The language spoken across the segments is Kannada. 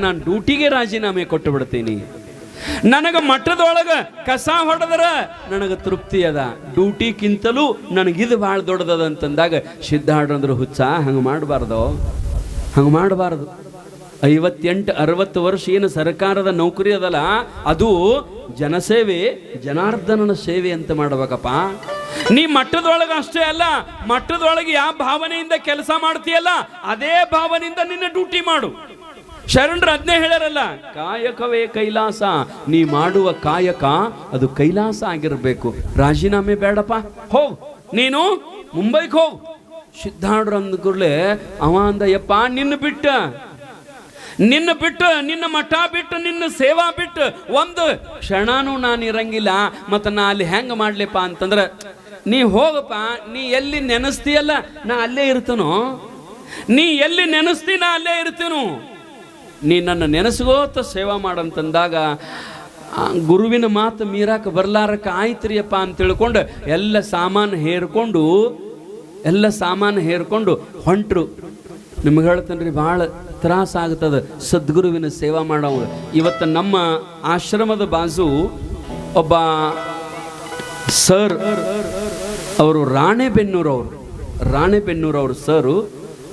ನಾನು ಡ್ಯೂಟಿಗೆ ರಾಜೀನಾಮೆ ಕೊಟ್ಟು ಬಿಡ್ತೀನಿ. ನನಗೆ ಮಠದೊಳಗೆ ಕಸ ಹೊಡೆದ್ರ ನನಗೆ ತೃಪ್ತಿ ಅದ, ಡ್ಯೂಟಿಗಿಂತಲೂ ನನಗಿದು ಭಾಳ ದೊಡ್ಡದದ ಅಂತಂದಾಗ ಸಿದ್ಧಾರ್ಡ್ರಂದ್ರು ಹುಚ್ಚ, ಹಂಗೆ ಮಾಡಬಾರ್ದು, ಹಂಗೆ ಮಾಡಬಾರ್ದು. 58-60 ವರ್ಷ ಏನು ಸರ್ಕಾರದ ನೌಕರಿ ಅದಲ್ಲ, ಅದು ಜನಸೇವೆ, ಜನಾರ್ದನನ ಸೇವೆ ಅಂತ ಮಾಡ್ಬೇಕಪ್ಪ. ನೀ ಮಠದೊಳಗೆ ಅಷ್ಟೇ ಅಲ್ಲ, ಮಠದೊಳಗೆ ಯಾವ ಭಾವನೆಯಿಂದ ಕೆಲಸ ಮಾಡ್ತೀಯಲ್ಲ ಅದೇ ಭಾವನೆಯಿಂದ ನಿನ್ನ ಡ್ಯೂಟಿ ಮಾಡು. ಶರಣರು ಅದನ್ನೇ ಹೇಳ್ಯಾರಲ್ಲ, ಕಾಯಕವೇ ಕೈಲಾಸ. ನೀ ಮಾಡುವ ಕಾಯಕ ಅದು ಕೈಲಾಸ ಆಗಿರಬೇಕು. ರಾಜೀನಾಮೆ ಬೇಡಪ್ಪ, ಹೋಗ್ ನೀನು ಮುಂಬೈಗೆ ಹೋಗ್. ಸಿದ್ಧಾರ್ಡ್ರು ಅಂದ ಕೂಡಲೇ ಅವ ಅಂದ, ಯಪ್ಪ ನಿನ್ನ ಬಿಟ್ಟು ನಿನ್ನ ಮಠ ಬಿಟ್ಟು ನಿನ್ನ ಸೇವಾ ಬಿಟ್ಟು ಒಂದು ಕ್ಷಣನೂ ನಾನು ಇರಂಗಿಲ್ಲ. ಮತ್ತು ನಾ ಅಲ್ಲಿ ಹೆಂಗೆ ಮಾಡ್ಲಿಪ್ಪ ಅಂತಂದ್ರೆ, ನೀ ಹೋಗಪ್ಪ, ನೀ ಎಲ್ಲಿ ನೆನೆಸ್ತೀಯಲ್ಲ ನಾ ಅಲ್ಲೇ ಇರ್ತೇನೋ, ನೀ ಎಲ್ಲಿ ನೆನೆಸ್ತೀ ನಾ ಅಲ್ಲೇ ಇರ್ತೇನು, ನೀ ನನ್ನ ನೆನೆಸ್ಗೋತ ಸೇವಾ ಮಾಡಂತಂದಾಗ ಗುರುವಿನ ಮಾತು ಮೀರಾಕ ಬರ್ಲಾರಕ್ಕ ಆಯ್ತ್ರಿಯಪ್ಪ ಅಂತ ತಿಳ್ಕೊಂಡು ಎಲ್ಲ ಸಾಮಾನು ಹೇರ್ಕೊಂಡು ಹೊಂಟ್ರು. ನಿಮ್ಗೆ ಹೇಳ್ತೇನೆ ಭಾಳ ತ್ರಾಸ ಆಗ್ತದೆ ಸದ್ಗುರುವಿನ ಸೇವಾ ಮಾಡೋರು. ಇವತ್ತು ನಮ್ಮ ಆಶ್ರಮದ ಬಾಜು ಒಬ್ಬ ಸರ್ ಅವರು ರಾಣೆಬೆನ್ನೂರವರು ಸರು,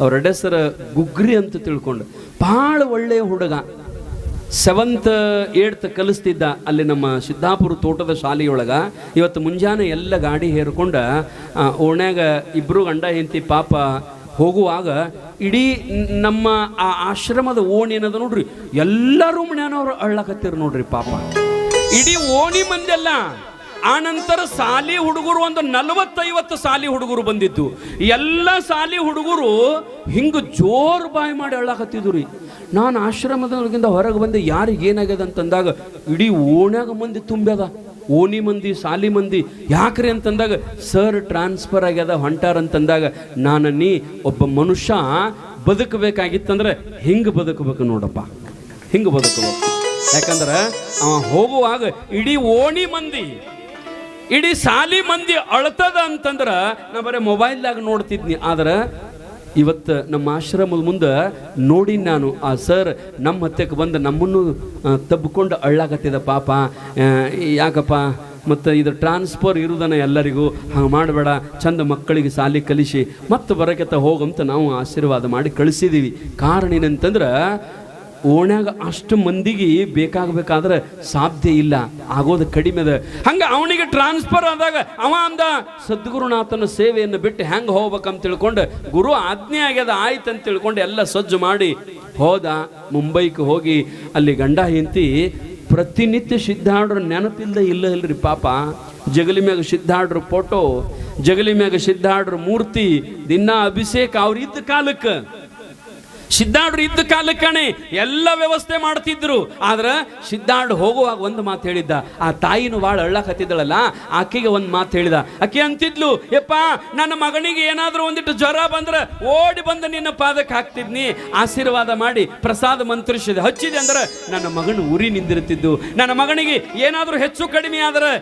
ಅವ್ರ ಹೆಸರು ಗುಗ್ರಿ ಅಂತ ತಿಳ್ಕೊಂಡು ಭಾಳ ಒಳ್ಳೆಯ ಹುಡುಗ. 7th 8th ಕಲಿಸ್ತಿದ್ದ ಅಲ್ಲಿ ನಮ್ಮ ಸಿದ್ದಾಪುರ ತೋಟದ ಶಾಲೆಯೊಳಗ. ಇವತ್ತು ಮುಂಜಾನೆ ಎಲ್ಲ ಗಾಡಿ ಹೇರ್ಕೊಂಡು ಓಣ್ಯಾಗ ಇಬ್ಬರು ಗಂಡ ಹೆಂಡತಿ ಪಾಪ ಹೋಗುವಾಗ ಇಡೀ ನಮ್ಮ ಆ ಆಶ್ರಮದ ಓಣಿ ಏನದ ನೋಡ್ರಿ, ಎಲ್ಲರೂ ಮನ್ಯಾನವ್ರು ಅಳ್ಳಕತ್ತಿರು ನೋಡ್ರಿ ಪಾಪ, ಇಡೀ ಓಣಿ ಮಂದಿ ಅಲ್ಲ. ಆ ನಂತರ ಸಾಲಿ ಹುಡುಗರು ಒಂದು 40-50 ಸಾಲಿ ಹುಡುಗರು ಬಂದಿದ್ದು. ಎಲ್ಲ ಸಾಲಿ ಹುಡುಗರು ಹಿಂಗೆ ಜೋರು ಬಾಯಿ ಮಾಡಿ ಅಳ್ಳಾಕತ್ತಿದ್ರು ರೀ. ನಾನು ಆಶ್ರಮದೊಳಗಿಂದ ಹೊರಗೆ ಬಂದೆ, ಯಾರಿಗೆ ಏನಾಗ್ಯದ ಅಂತಂದಾಗ ಇಡೀ ಓಣ್ಯಾಗ ಮಂದಿ ತುಂಬ್ಯದ, ಓಣಿ ಮಂದಿ ಸಾಲಿ ಮಂದಿ. ಯಾಕ್ರಿ ಅಂತಂದಾಗ ಸರ್ ಟ್ರಾನ್ಸ್ಫರ್ ಆಗ್ಯದ ಹೊಂಟಾರ ಅಂತಂದಾಗ, ನೀ ಒಬ್ಬ ಮನುಷ್ಯ ಬದುಕಬೇಕಾಗಿತ್ತಂದ್ರೆ ಹಿಂಗೆ ಬದುಕಬೇಕು ನೋಡಪ್ಪ, ಹಿಂಗೆ ಬದುಕಬೇಕು. ಯಾಕಂದ್ರೆ ಅವ ಹೋಗುವಾಗ ಇಡೀ ಓಣಿ ಮಂದಿ ಇಡೀ ಸಾಲಿ ಮಂದಿ ಅಳ್ತದ ಅಂತಂದ್ರೆ ನಾ ಬರೀ ಮೊಬೈಲ್ದಾಗ ನೋಡ್ತಿದ್ನಿ. ಆದ್ರೆ ಇವತ್ತು ನಮ್ಮ ಆಶ್ರಮದ ಮುಂದೆ ನೋಡಿ ನಾನು ಆ ಸರ್ ನಮ್ಮ ಹತ್ತಕ್ಕೆ ಬಂದು ನಮ್ಮನ್ನು ತಬ್ಕೊಂಡು ಅಳ್ಳಾಕತ್ತಿದ ಪಾಪ. ಯಾಕಪ್ಪ ಮತ್ತು ಇದು ಟ್ರಾನ್ಸ್ಫರ್ ಇರುವುದನ್ನ ಎಲ್ಲರಿಗೂ ಹಂಗೆ ಮಾಡಬೇಡ, ಚಂದ ಮಕ್ಕಳಿಗೆ ಸಾಲಿ ಕಲಿಸಿ ಮತ್ತೆ ಬರೋಕೆತ್ತ ಹೋಗಂತ ನಾವು ಆಶೀರ್ವಾದ ಮಾಡಿ ಕಳಿಸಿದ್ದೀವಿ. ಕಾರಣ ಏನಂತಂದ್ರೆ ಓಣ್ಯಾಗ ಅಷ್ಟು ಮಂದಿಗೆ ಬೇಕಾಗಬೇಕಾದ್ರೆ ಸಾಧ್ಯ ಇಲ್ಲ, ಆಗೋದು ಕಡಿಮೆ ಅದ. ಹಂಗೆ ಅವನಿಗೆ ಟ್ರಾನ್ಸ್ಫರ್ ಆದಾಗ ಅವ ಅಂದ, ಸದ್ಗುರುನಾಥನ ಸೇವೆಯನ್ನು ಬಿಟ್ಟು ಹೆಂಗೆ ಹೋಗ್ಬೇಕಂತ ತಿಳ್ಕೊಂಡು ಗುರು ಆಜ್ಞೆ ಆಗ್ಯದ ಆಯ್ತು ಅಂತ ತಿಳ್ಕೊಂಡು ಎಲ್ಲ ಸಜ್ಜು ಮಾಡಿ ಹೋದ. ಮುಂಬೈಗೆ ಹೋಗಿ ಅಲ್ಲಿ ಗಂಡ ಹೆಂಡತಿ ಪ್ರತಿನಿತ್ಯ ಸಿದ್ಧಾರ್ಡ್ರ ನೆನಪಿಲ್ದ ಇಲ್ಲರಿ ಪಾಪ. ಜಗಲಿ ಮ್ಯಾಗ ಸಿದ್ಧಾರ್ಡ್ರ ಫೋಟೋ, ಜಗಲಿ ಮ್ಯಾಗ ಸಿದ್ಧಾರ್ಡ್ರ ಮೂರ್ತಿ, ದಿನ ಅಭಿಷೇಕ. ಅವ್ರು ಇದ್ದ ಕಾಲಕ್ಕೆ ಸಿದ್ಧಾರ್ಡ್ರು ಇದ್ದ ಕಾಲಕ್ಕಣೆ ಎಲ್ಲ ವ್ಯವಸ್ಥೆ ಮಾಡ್ತಿದ್ರು. ಆದ್ರೆ ಸಿದ್ಧಾರ್ಡ್ ಹೋಗುವಾಗ ಒಂದು ಮಾತು ಹೇಳಿದ್ದ. ಆ ತಾಯಿನೂ ಭಾಳ ಅಳ್ಳಾಕತ್ತಿದ್ದಳಲ್ಲ, ಆಕೆಗೆ ಒಂದು ಮಾತು ಹೇಳಿದ. ಆಕೆ ಅಂತಿದ್ಲು, ಯಪ್ಪ ನನ್ನ ಮಗನಿಗೆ ಏನಾದರೂ ಒಂದಿಟ್ಟು ಜ್ವರ ಬಂದ್ರೆ ಓಡಿ ಬಂದು ನಿನ್ನ ಪಾದಕ್ಕೆ ಹಾಕ್ತಿದ್ನಿ, ಆಶೀರ್ವಾದ ಮಾಡಿ ಪ್ರಸಾದ ಮಂತ್ರಿಸಿದೆ ಹಚ್ಚಿದೆ ಅಂದ್ರೆ ನನ್ನ ಮಗನು ಉರಿ ನಿಂದಿರ್ತಿದ್ದು. ನನ್ನ ಮಗನಿಗೆ ಏನಾದರೂ ಹೆಚ್ಚು ಕಡಿಮೆ ಆದ್ರೆ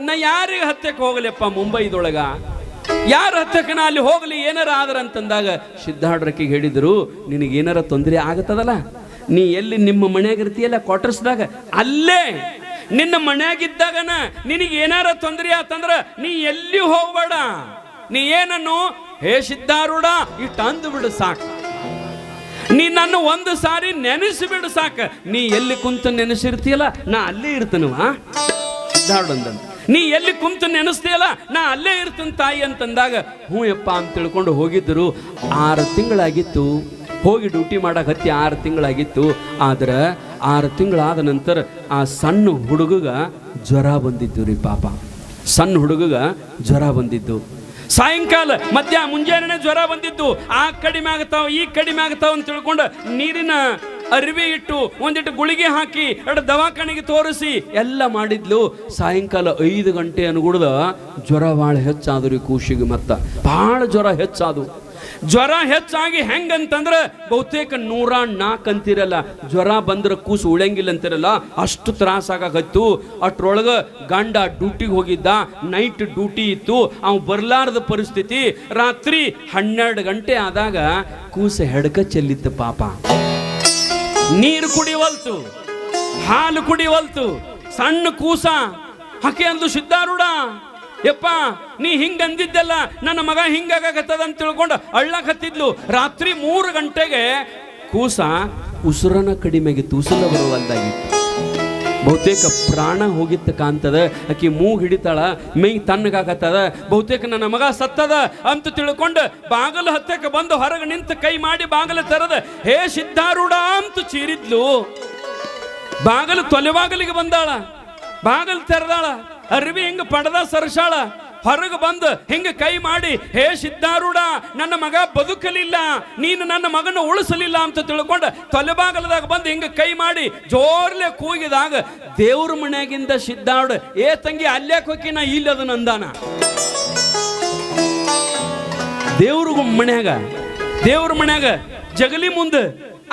ನಾ ಯಾರಿಗೆ ಹತ್ಯಕ್ಕೆ ಹೋಗಲಿಯಪ್ಪ, ಮುಂಬೈದೊಳಗ ಯಾರ ಹತ್ತಕ್ಕೆ ನಾ ಅಲ್ಲಿ ಹೋಗಲಿ ಏನಾರ ಆದ್ರ ಅಂತಂದಾಗ ಸಿದ್ಧಾರ್ಡ್ರಕ್ಕೆ ಹೇಳಿದ್ರು, ನಿನಗೇನಾರ ತೊಂದರೆ ಆಗತ್ತದಲ್ಲ, ನೀ ಎಲ್ಲಿ ನಿಮ್ಮ ಮನೆಯಾಗಿರ್ತೀಯಲ್ಲ ಕ್ವಾರ್ಟರ್ಸ್ದಾಗ, ಅಲ್ಲೇ ನಿನ್ನ ಮನೆಯಾಗಿದ್ದಾಗನ ನಿನಗೇನಾರ ತೊಂದರೆ ಆತಂದ್ರ ನೀ ಎಲ್ಲಿ ಹೋಗ್ಬೇಡ, ನೀ ಏನನ್ನು ಹೇ ಸಿದ್ಧಾರೂಢ ಇಟ್ಟು ಅಂದು ಬಿಡು ಸಾಕು, ನೀ ನನ್ನ ಒಂದು ಸಾರಿ ನೆನೆಸಿಬಿಡು ಸಾಕು. ನೀ ಎಲ್ಲಿ ಕುಂತು ನೆನೆಸಿರ್ತೀಯಲ್ಲ ನಾ ಅಲ್ಲೇ ಇರ್ತೇನವ. ಸಿದ್ಧಾರ್ಡ್ ಅಂದ, ನೀ ಎಲ್ಲಿ ಕುಂತು ನೆನೆಸ್ತೀಯಲ್ಲ ನಾ ಅಲ್ಲೇ ಇರ್ತೀನಿ ತಾಯಿ ಅಂತಂದಾಗ ಹ್ಞೂ ಯಪ್ಪ ಅಂತ ತಿಳ್ಕೊಂಡು ಹೋಗಿದ್ದರು. 6 ತಿಂಗಳಾಗಿತ್ತು ಹೋಗಿ ಡ್ಯೂಟಿ ಮಾಡಕ್ಕೆ 6 ತಿಂಗಳಾಗಿತ್ತು. ಆದ್ರೆ 6 ತಿಂಗಳಾದ ನಂತರ ಆ ಸಣ್ಣ ಹುಡುಗಗ ಜ್ವರ ಬಂದಿದ್ದು ರೀ ಪಾಪ. ಸಣ್ಣ ಹುಡುಗಗ ಜ್ವರ ಬಂದಿದ್ದು, ಸಾಯಂಕಾಲ ಮುಂಜಾನೆ ಜ್ವರ ಬಂದಿದ್ದು. ಆ ಕಡಿಮೆ ಆಗ್ತಾವ ಈ ಕಡಿಮೆ ಆಗ್ತಾವ ಅಂತ ತಿಳ್ಕೊಂಡು ನೀರಿನ ಅರಿವಿ ಇಟ್ಟು ಒಂದಿಟ್ಟು ಗುಳಿಗೆ ಹಾಕಿ ದವಾಖಾನೆಗೆ ತೋರಿಸಿ ಎಲ್ಲ ಮಾಡಿದ್ಲು. ಸಾಯಂಕಾಲ 5 ಗಂಟೆ ಅನುಗುಡ್ದ ಜ್ವರ ಭಾಳ ಹೆಚ್ಚಾದ್ರಿ ಕೂಸಿಗೆ. ಮತ್ತ ಭಾಳ ಜ್ವರ ಹೆಚ್ಚಾದು. ಜ್ವರ ಹೆಚ್ಚಾಗಿ ಹೆಂಗಂತಂದ್ರೆ ಬಹುತೇಕ 104 ಅಂತಿರಲ್ಲ, ಜ್ವರ ಬಂದ್ರೆ ಕೂಸು ಉಳಂಗಿಲ್ಲ ಅಂತಿರಲ್ಲ, ಅಷ್ಟು ತ್ರಾಸಾಗತ್ತು. ಅಷ್ಟ್ರೊಳಗ ಗಂಡ ಡ್ಯೂಟಿಗೆ ಹೋಗಿದ್ದ, ನೈಟ್ ಡ್ಯೂಟಿ ಇತ್ತು, ಅವ್ ಬರ್ಲಾರದ ಪರಿಸ್ಥಿತಿ. ರಾತ್ರಿ 12 ಗಂಟೆ ಆದಾಗ ಕೂಸು ಹೆಡ್ಕ ಚೆಲ್ಲಿತ್ತು ಪಾಪ. ನೀರು ಕುಡಿವಲ್ತು, ಹಾಲು ಕುಡಿವಲ್ತು, ಸಣ್ಣ ಕೂಸ ಆಕೆ ಅಂದು ಸಿದ್ಧಾರೂಢ ಯಪ್ಪ ನೀ ಹಿಂಗಂದಿದ್ದೆಲ್ಲ ನನ್ನ ಮಗ ಹಿಂಗಾಗತ್ತದ ಅಂತ ತಿಳ್ಕೊಂಡು ಅಳ್ಳಕತ್ತಿದ್ಲು. ರಾತ್ರಿ 3 ಗಂಟೆಗೆ ಕೂಸ ಉಸಿರನ ಕಡಿಮೆಗಿತ್ತು, ಉಸಿರ ಬರುವಲ್ದಾಗಿತ್ತು. ಬಹುತೇಕ ಪ್ರಾಣ ಹೋಗಿತ್ತ ಕಾಂತದ. ಆಕಿ ಮೂಗು ಹಿಡಿತಾಳ, ಮೈ ತಣ್ಣಗಾಗತ್ತದ, ಬಹುತೇಕ ನನ್ನ ಮಗ ಸತ್ತದ ಅಂತ ತಿಳ್ಕೊಂಡು ಬಾಗಲು ಹತ್ತಕ್ಕೆ ಬಂದು ಹೊರಗೆ ನಿಂತು ಕೈ ಮಾಡಿ ಬಾಗಲು ತೆರೆದ ಹೇ ಸಿದ್ಧಾರೂಢ ಅಂತ ಚೀರಿದ್ಲು. ಬಾಗಲು ತೊಲೆಬಾಗಲಿಗೆ ಬಂದಾಳ, ಬಾಗಲು ತೆರೆದಾಳ, ಅರಿವಿ ಹಿಂಗ ಪಡದ ಸರಸಾಳ, ಹೊರಗೆ ಬಂದು ಹಿಂಗ ಕೈ ಮಾಡಿ ಹೇ ಸಿದ್ಧಾರೂಢ ನನ್ನ ಮಗ ಬದುಕಲಿಲ್ಲ, ನೀನು ನನ್ನ ಮಗನ ಉಳಿಸಲಿಲ್ಲ ಅಂತ ತಿಳ್ಕೊಂಡು ತೊಲೆಬಾಗಲದಾಗ ಬಂದು ಹಿಂಗ ಕೈ ಮಾಡಿ ಜೋರ್ಲೆ ಕೂಗಿದಾಗ ದೇವ್ರ ಮನ್ಯಾಗಿಂದ ಸಿದ್ಧಾರೂಢ ಏ ತಂಗಿ ಅಲ್ಯಾಕ್ ಹೋಗಿ ನಾ ಇಲ್ಲದ ನಂದಾನ. ದೇವ್ರ ಮನ್ಯಾಗ ಜಗಲಿ ಮುಂದೆ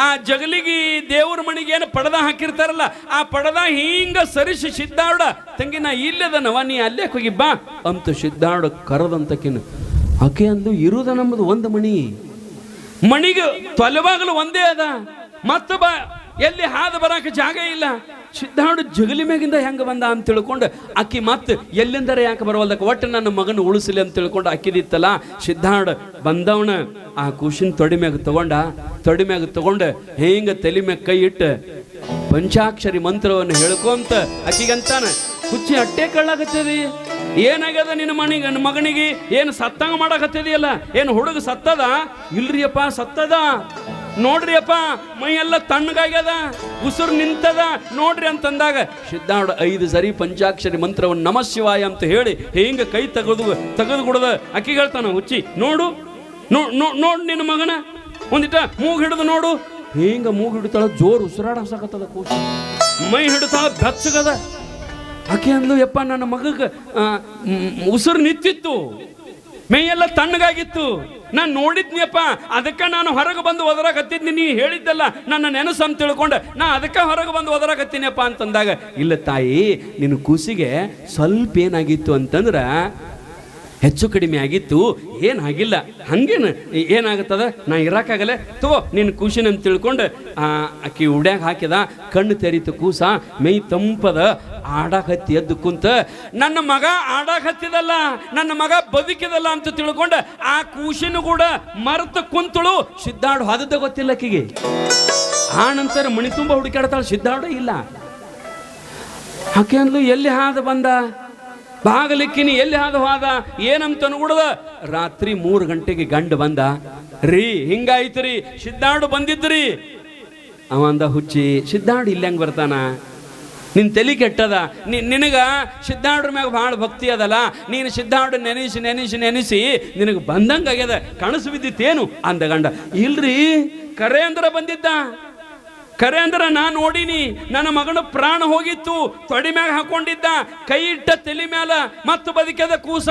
ಆ ಜಗಲಿಗೆ ದೇವ್ರ ಮಣಿಗೆ ಏನು ಪಡದ ಹಾಕಿರ್ತಾರಲ್ಲ, ಆ ಪಡದ ಹಿಂಗ ಸರಿಸಿ ಸಿದ್ಧಾರೂಢ ತಂಗಿ ನಾ ಇಲ್ಲದನವ ನೀ ಅಲ್ಲೇ ಹೋಗಿ ಬಾ ಅಂತ ಸಿದ್ಧಾರೂಢ ಕರದಂತಕಿನ ಆಕೆ ಅಂದು ಇರುದ ನಮ್ಮದು ಒಂದು ಮಣಿಗೆ ತೊಲೆವಾಗಲು ಒಂದೇ ಅದ, ಮತ್ತ ಬಾ ಎಲ್ಲಿ ಹಾದು ಬರಾಕ ಜಾಗ ಇಲ್ಲ. ಸಿದ್ಧಾರೂಢ ಜಗಲಿ ಮ್ಯಾಗಿಂದ ಹೆಂಗ ಬಂದ ಅಂತ ತಿಳ್ಕೊಂಡು ಅಕ್ಕಿ ಮತ್ತೆ ಎಲ್ಲಿಂದರೆ ಯಾಕೆ ಬರವಲ್ದಕ್ಕೆ ಒಟ್ಟು ನನ್ನ ಮಗನ ಉಳಿಸಲಿ ಅಂತ ತಿಳ್ಕೊಂಡು ಅಕ್ಕಿದಿತ್ತಲ್ಲ. ಸಿದ್ಧಾರೂಢ ಬಂದವನ ಆ ಕೂಸಿನ ತೊಡಿ ಮ್ಯಾಗ ತಗೊಂಡು ಹಿಂಗ ತಲೆ ಮ್ಯಾಗ ಕೈ ಇಟ್ಟು ಪಂಚಾಕ್ಷರಿ ಮಂತ್ರವನ್ನು ಹೇಳ್ಕೊಂತ ಅಕ್ಕಿಗಂತಾನ ಹುಚ್ಚಿ ಅಟ್ಟೆ ಕಳ್ಳಾಗತ್ತದಿ, ಏನಾಗ್ಯದ ನಿನ್ನ ಮಗನಿಗೆ ಏನು ಸತ್ತಂಗ ಮಾಡಕತ್ತಿದೆಯಲ್ಲ, ಏನು ಹುಡುಗ ಸತ್ತದ? ಇಲ್ರಿಯಪ್ಪ ಸತ್ತದ, ನೋಡ್ರಿ ಅಪ್ಪ ಮೈ ಎಲ್ಲ ತಣ್ಣಗಾಗ್ಯದ, ಉಸಿರು ನಿಂತದ ನೋಡ್ರಿ ಅಂತಂದಾಗ ಸಿದ್ಧಾರೂಢ 5 ಸರಿ ಪಂಚಾಕ್ಷರಿ ಮಂತ್ರವನ್ನು ನಮಃ ಶಿವಾಯ ಅಂತ ಹೇಳಿ ಹಿಂಗ ಕೈ ತೆಗೆದು ಕೊಡದ ಅಕ್ಕಿ ಹೇಳ್ತಾನ ಹುಚ್ಚಿ ನೋಡು ನೋಡು ನಿನ್ನ ಮಗನ ಒಂದಿಟ ಮೂಗು ಹಿಡಿದು ನೋಡು. ಹಿಂಗ ಮೂಗು ಹಿಡಿತಾಳ, ಜೋರು ಉಸಿರಾಡಸಕತ್ತದ ಕೂಸು, ಮೈ ಹಿಡಿತಾಳ ಬೆಚ್ಚಗದ. ಆಕೆ ಅಂದ್ಲು ಯಪ್ಪ ನನ್ನ ಮಗಗೆ ಉಸಿರು ನಿಂತಿತ್ತು, ಮೈಯೆಲ್ಲ ತಣ್ಣಗಾಗಿತ್ತು, ನಾನು ನೋಡಿದ್ನಿಯಪ್ಪ, ಅದಕ್ಕೆ ನಾನು ಹೊರಗೆ ಬಂದು ಒದರಾಕತ್ತಿದ್ನಿ, ನೀ ಹೇಳಿದ್ದಲ್ಲ ನನ್ನ ನೆನಸು ಅಂತ ತಿಳ್ಕೊಂಡು ನಾ ಅದಕ್ಕೆ ಹೊರಗೆ ಬಂದು ಒದರಾಕತ್ತೀನಿಯಪ್ಪ ಅಂತಂದಾಗ ಇಲ್ಲ ತಾಯಿ ನಿನ್ನ ಕೂಸಿಗೆ ಸ್ವಲ್ಪ ಏನಾಗಿತ್ತು ಅಂತಂದ್ರೆ ಹೆಚ್ಚು ಕಡಿಮೆ ಆಗಿತ್ತು, ಏನಾಗಿಲ್ಲ, ಹಂಗೇನು ಏನಾಗುತ್ತದ ನಾ ಇರೋಕ್ಕಾಗಲ್ಲ ತಗೋ ನಿನ್ನ ಕೂಸಿನ ಅಂತ ತಿಳ್ಕೊಂಡು ಆಕಿ ಉಡ್ಯಾಗ ಹಾಕಿದ. ಕಣ್ಣು ತೆರೀತು ಕೂಸ, ಮೈ ತಂಪದ, ಆಡಾಕತ್ತಿ ಎದ್ದು ಕುಂತ ನನ್ನ ಮಗ ಆಡಾಕತ್ತಿದಲ್ಲ, ನನ್ನ ಮಗ ಬದುಕಿದಲ್ಲ ಅಂತ ತಿಳ್ಕೊಂಡು ಆ ಕೂಸಿನ ಕೂಡ ಮರೆತು ಕುಂತಳು. ಸಿದ್ಧಾರೂಢ ಹಾದದ್ದ ಗೊತ್ತಿಲ್ಲ ಆಕಿಗೆ. ಆ ನಂತರ ಮಣಿ ತುಂಬ ಹುಡುಕಾಡ್ತಾಳ, ಸಿದ್ಧಾರೂಢ ಇಲ್ಲ. ಆಕೆ ಅಂದ್ಲು ಎಲ್ಲಿ ಹಾದ ಬಂದ, ಬಾಗಲಿಕ್ಕಿನಿ ಎಲ್ಲಿ ಹಾದ ಏನಂತ ಅನ್ಗುಡದ. ರಾತ್ರಿ 3 ಗಂಟೆಗೆ ಗಂಡ ಬಂದ. ರೀ ಹಿಂಗಾಯ್ತು ರೀ, ಸಿದ್ಧಾರೂಢ ಬಂದಿದ್ರಿ. ಅವ ಅಂದ ಹುಚ್ಚಿ ಸಿದ್ಧಾರೂಢ ಇಲ್ಲ ಹೆಂಗೆ ಬರ್ತಾನ, ನಿನ್ನ ತಲೆ ಕೆಟ್ಟದ, ನಿನಗ ಸಿದ್ಧಾರೂಢರ ಮ್ಯಾಗ ಭಾಳ ಭಕ್ತಿ ಅದಲ್ಲ, ನೀನು ಸಿದ್ಧಾರೂಢ ನೆನೆಸಿ ನಿನಗೆ ಬಂದಂಗೆ ಆಗ್ಯದ, ಕನಸು ಬಿದ್ದಿತ್ತೇನು ಅಂದ ಗಂಡ. ಇಲ್ರಿ ಕರೆ ಅಂದ್ರ ಬಂದಿದ್ದ, ಕರೆ ಅಂದ್ರ ನಾ ನೋಡಿನಿ, ನನ್ನ ಮಗನ ಪ್ರಾಣ ಹೋಗಿತ್ತು, ತೊಡಿ ಮ್ಯಾಗ ಹಾಕೊಂಡಿದ್ದ, ಕೈ ಇಟ್ಟ ತಲೆ ಮ್ಯಾಲ ಮತ್ತು ಬದುಕದ ಕೂಸ.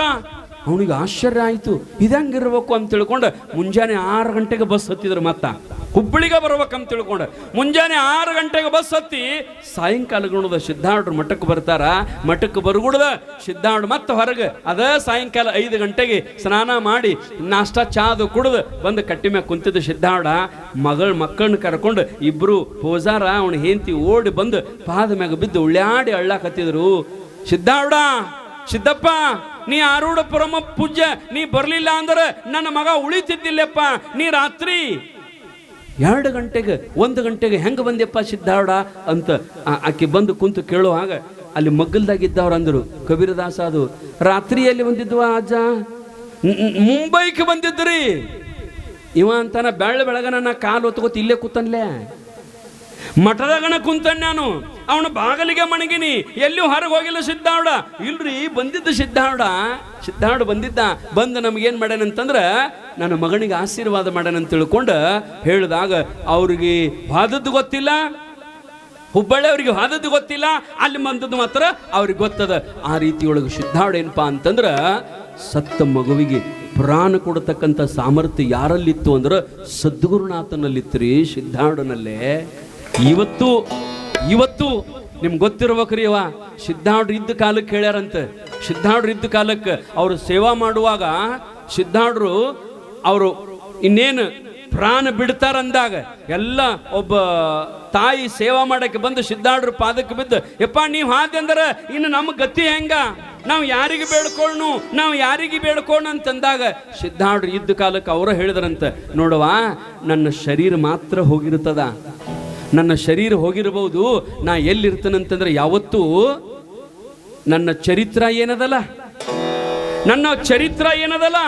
ಅವನಿಗೆ ಆಶ್ಚರ್ಯ ಆಯ್ತು, ಇದಂಗಿರ್ಬೇಕು ಅಂತ ತಿಳ್ಕೊಂಡು ಮುಂಜಾನೆ 6 ಗಂಟೆಗೆ ಬಸ್ ಹತ್ತಿದ್ರು. ಮತ್ತ ಹುಬ್ಬಳ್ಳಿಗೆ ಬರ್ಬೇಕಂತ ತಿಳ್ಕೊಂಡು ಮುಂಜಾನೆ 6 ಗಂಟೆಗೆ ಬಸ್ ಹತ್ತಿ ಸಾಯಂಕಾಲ ಸಿದ್ಧಾರೂಢರು ಮಠಕ್ಕೆ ಬರ್ತಾರ. ಮಠಕ್ಕೆ ಬರಗುಡ್ದ ಸಿದ್ಧಾರೂಢ ಮತ್ತೆ ಹೊರಗೆ ಅದ ಸಾಯಂಕಾಲ 5 ಗಂಟೆಗೆ ಸ್ನಾನ ಮಾಡಿ ನಾಷ್ಟ ಚಾದು ಕುಡ್ದು ಬಂದು ಕಟ್ಟಿ ಮ್ಯಾಗ ಕುಂತಿದ್ದ ಸಿದ್ಧಾರೂಢ ಮಕ್ಕಳನ್ನ ಕರ್ಕೊಂಡು ಇಬ್ರು ಹೋಜಾರ ಅವನ ಹೆಂಡತಿ ಓಡಿ ಬಂದು ಪಾದ ಮ್ಯಾಗ ಬಿದ್ದು ಉಳ್ಯಾಡಿ ಅಳ್ಳಾಕತ್ತಿದ್ರು. ಸಿದ್ಧಾರೂಢ ಸಿದ್ದಪ್ಪ ನೀ ಆರೂಢ ಪರಮ ಪೂಜ್ಯ, ನೀ ಬರ್ಲಿಲ್ಲ ಅಂದ್ರೆ ನನ್ನ ಮಗ ಉಳಿತಿದ್ದಿಲ್ಲಪ್ಪ, ನೀ ರಾತ್ರಿ 2 ಗಂಟೆಗೆ 1 ಗಂಟೆಗೆ ಹೆಂಗೆ ಬಂದೆಪ್ಪ ಸಿದ್ಧಾರೂಢ ಅಂತ ಆಕೆ ಬಂದು ಕುಂತು ಕೇಳುವಾಗ ಅಲ್ಲಿ ಮಗ್ಗಲ್ದಾಗಿದ್ದವ್ರು ಅಂದರು ಕಬೀರದಾಸ ಅದು ರಾತ್ರಿಯಲ್ಲಿ ಬಂದಿದ್ವ ಅಜ್ಜ, ಮುಂಬೈಗೆ ಬಂದಿದ್ರಿ. ಇವ ಅಂತಾನ ಬೆಳಗನ ನಾ ಕಾಲು ಹೊತ್ಕೋತ ಇಲ್ಲೇ ಕೂತನ್ಲೆ, ಮಠದಾಗನ ಕುಂತನ್ ನಾನು, ಅವನ ಬಾಗಲಿಗೆ ಮಣಗಿನಿ, ಎಲ್ಲಿಯೂ ಹೊರಗೆ ಹೋಗಿಲ್ಲ ಸಿದ್ಧಾರೂಢ. ಇಲ್ರಿ ಬಂದಿದ್ದ ಸಿದ್ಧಾರೂಢ ಬಂದಿದ್ದ, ಬಂದು ನಮಗೇನು ಮಾಡ್ಯಾನಂತಂದ್ರೆ ನನ್ನ ಮಗನಿಗೆ ಆಶೀರ್ವಾದ ಮಾಡ್ಯಾನಂತ ತಿಳ್ಕೊಂಡು ಹೇಳಿದಾಗ ಅವ್ರಿಗೆ ವಾದದ್ದು ಗೊತ್ತಿಲ್ಲ, ಹುಬ್ಬಳ್ಳಿ ಅವ್ರಿಗೆ ವಾದದ್ದು ಗೊತ್ತಿಲ್ಲ, ಅಲ್ಲಿ ಬಂದದ್ದು ಮಾತ್ರ ಅವ್ರಿಗೆ ಗೊತ್ತದ. ಆ ರೀತಿಯೊಳಗೆ ಸಿದ್ಧಾರೂಢ ಏನಪ್ಪಾ ಅಂತಂದ್ರೆ ಸತ್ತ ಮಗುವಿಗೆ ಪ್ರಾಣ ಕೊಡತಕ್ಕಂಥ ಸಾಮರ್ಥ್ಯ ಯಾರಲ್ಲಿತ್ತು ಅಂದ್ರೆ ಸದ್ಗುರುನಾಥನಲ್ಲಿತ್ತು ರೀ, ಸಿದ್ಧಾರೂಢನಲ್ಲೇ. ಇವತ್ತು ನಿಮ್ಗೆ ಗೊತ್ತಿರ್ಬೇಕ್ರಿ ಅವ ಸಿದ್ಧಾರೂಢ ಇದ್ದ ಕಾಲಕ್ಕೆ ಹೇಳ್ಯಾರಂತೆ. ಸಿದ್ಧಾರೂಢ ಇದ್ದ ಕಾಲಕ್ಕೆ ಅವರು ಸೇವಾ ಮಾಡುವಾಗ ಸಿದ್ಧಾರೂಢರು ಅವರು ಇನ್ನೇನು ಪ್ರಾಣ ಬಿಡ್ತಾರಂದಾಗ ಎಲ್ಲ ಒಬ್ಬ ತಾಯಿ ಸೇವಾ ಮಾಡಕ್ಕೆ ಬಂದು ಸಿದ್ಧಾರ್ಡ್ರ ಪಾದಕ್ಕೆ ಬಿದ್ದು, ಯಪ್ಪ ನೀವು ಹಾದಂದ್ರೆ ಇನ್ನು ನಮ್ಮ ಗತಿ ಹೆಂಗ, ನಾವು ಯಾರಿಗೆ ಬೇಡ್ಕೋಣ ಅಂತಂದಾಗ ಸಿದ್ಧಾರ್ಡ್ರು ಇದ್ದ ಕಾಲಕ್ಕೆ ಅವರು ಹೇಳಿದ್ರಂತ, ನೋಡುವ ನನ್ನ ಶರೀರ ಮಾತ್ರ ಹೋಗಿರ್ತದ, ನನ್ನ ಶರೀರ ಹೋಗಿರಬಹುದು, ನಾ ಎಲ್ಲಿರ್ತೇನಂತಂದ್ರೆ ಯಾವತ್ತೂ ನನ್ನ ಚರಿತ್ರ ಏನದಲ್ಲ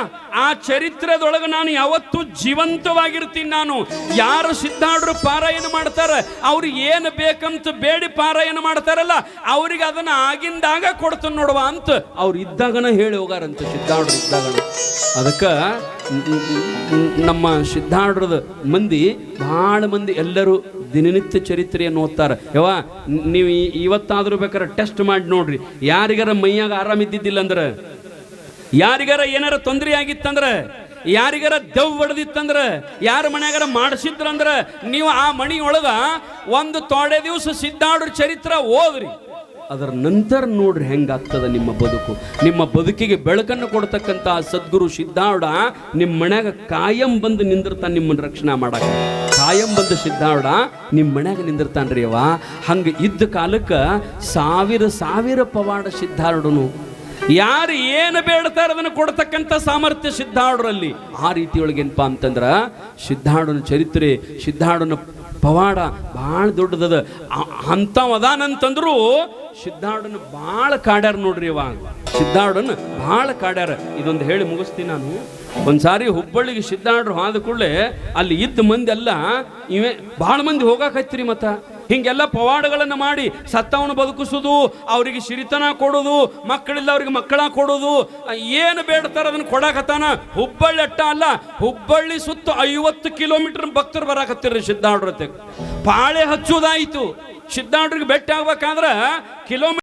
ಆ ಚರಿತ್ರದೊಳಗೆ ನಾನು ಯಾವತ್ತೂ ಜೀವಂತವಾಗಿರ್ತೀನಿ. ನಾನು ಯಾರು ಸಿದ್ಧಾರ್ಡ್ರು ಪಾರಾಯಣ ಮಾಡ್ತಾರ ಅವ್ರಿಗೆ ಏನು ಬೇಕಂತ ಬೇಡಿ ಪಾರಾಯಣ ಮಾಡ್ತಾರಲ್ಲ ಅವ್ರಿಗೆ ಅದನ್ನ ಆಗಿಂದಾಗ ಕೊಡ್ತಾನೆ ನೋಡುವ ಅಂತ ಅವ್ರು ಇದ್ದಾಗನ ಹೇಳಿ ಹೋಗಾರಂತ ಸಿದ್ಧಾರ್ಡ್ರು ಇದ್ದಾಗನ. ಅದಕ್ಕೆ ನಮ್ಮ ಸಿದ್ಧಾರ್ಡ್ರದ ಮಂದಿ ಭಾಳ ಮಂದಿ ಎಲ್ಲರೂ ದಿನನಿತ್ಯ ಚರಿತ್ರೆಯನ್ನು ಓದ್ತಾರೆ. ನೀವು ಇವತ್ತಾದ್ರೂ ಬೇಕಾದ್ರೆ ಟೆಸ್ಟ್ ಮಾಡಿ ನೋಡ್ರಿ, ಯಾರಿಗಾರ ಮೈಯಾಗ ಆರಾಮಿದ್ದಿದ್ದಿಲ್ಲ ಅಂದ್ರೆ, ಯಾರಿಗಾರ ಏನಾರ ತೊಂದರೆ ಆಗಿತ್ತಂದ್ರೆ, ಯಾರಿಗಾರ ದೆವ್ ಹೊಡೆದಿತ್ತಂದ್ರೆ, ಯಾರ ಮನ್ಯಾಗಾರ ಮಾಡಿಸಿದ್ರಂದ್ರೆ ನೀವು ಆ ಮಣಿಯೊಳಗ ಒಂದು ತೊಡೆ ದಿವಸ ಸಿದ್ಧಾರ್ಡ್ರ ಚರಿತ್ರ ಓದ್ರಿ, ಅದರ ನಂತರ ನೋಡ್ರಿ ಹೆಂಗಾಗ್ತದ ನಿಮ್ಮ ಬದುಕಿಗೆ ಬೆಳಕನ್ನು ಕೊಡ್ತಕ್ಕಂಥ ಸದ್ಗುರು ಸಿದ್ಧಾರ್ಡ ನಿಮ್ಮ ಮನ್ಯಾಗ ಕಾಯಂ ಬಂದು ನಿಂದಿರ್ತಾನೆ, ನಿಮ್ಮನ್ನು ರಕ್ಷಣೆ ಮಾಡಕ ಕಾಯಂ ಬಂದು ಸಿದ್ಧಾರ್ಡ ನಿಮ್ಮ ಮನ್ಯಾಗ ನಿಂದಿರ್ತಾನ್ರಿ. ಹಂಗೆ ಇದ್ದ ಕಾಲಕ್ಕೆ ಸಾವಿರ ಪವಾಡ ಸಿದ್ಧಾರ್ಡನು, ಯಾರು ಏನು ಬೇಡ್ತಾರ ಅದನ್ನು ಕೊಡ್ತಕ್ಕಂಥ ಸಾಮರ್ಥ್ಯ ಸಿದ್ಧಾರ್ಡ್ರಲ್ಲಿ. ಆ ರೀತಿಯೊಳಗೇನಪ್ಪ ಅಂತಂದ್ರ ಸಿದ್ಧಾರ್ಡನ ಚರಿತ್ರೆ, ಸಿದ್ಧಾರ್ಡನ ಪವಾಡ ಭಾಳ ದೊಡ್ಡದದ. ಅಂಥವದಾನಂತಂದ್ರು ಸಿದ್ಧಾರ್ಡನ ಭಾಳ ಕಾಡ್ಯಾರ ನೋಡ್ರಿ. ಸಿದ್ಧಾರ್ಡನ ಭಾಳ ಕಾಡ್ಯಾರ. ಇದೊಂದು ಹೇಳಿ ಮುಗಿಸ್ತೀನಿ ನಾನು. ಒಂದ್ಸಾರಿ ಹುಬ್ಬಳ್ಳಿಗೆ ಸಿದ್ಧಾರ್ಡ್ರು ಆದ ಕೂಡಲೇ ಅಲ್ಲಿ ಇದ್ದ ಮಂದಿ ಎಲ್ಲ ಇವೇ ಭಾಳ ಮಂದಿ ಹೋಗಾಕತ್ರಿ. ಹಿಂಗೆಲ್ಲ ಪವಾಡಗಳನ್ನು ಮಾಡಿ ಸತ್ತವನು ಬದುಕಿಸೋದು, ಅವರಿಗೆ ಸಿರಿತನ ಕೊಡೋದು, ಮಕ್ಕಳಿಲ್ಲ ಅವ್ರಿಗೆ ಮಕ್ಕಳ ಕೊಡೋದು, ಏನು ಬೇಡ್ತಾರ ಅದನ್ನು ಕೊಡಾಕತ್ತಾನ. ಹುಬ್ಬಳ್ಳಿ ಅಟ್ಟ ಅಲ್ಲ, ಹುಬ್ಬಳ್ಳಿ ಸುತ್ತ 50 ಕಿಲೋಮೀಟರ್ ಭಕ್ತರು ಬರಾಕತ್ತಿರ್ರಿ ಸಿದ್ಧಾರ್ಡ್ರ. ಪಾಳೆ ಹಚ್ಚೋದಾಯಿತು. ಸಿದ್ಧಾರ್ಡ್ರಿಗೆ ಭೇಟಿ ಆಗ್ಬೇಕಾದ್ರೆ ಕಿಲೋಮೀಟರ್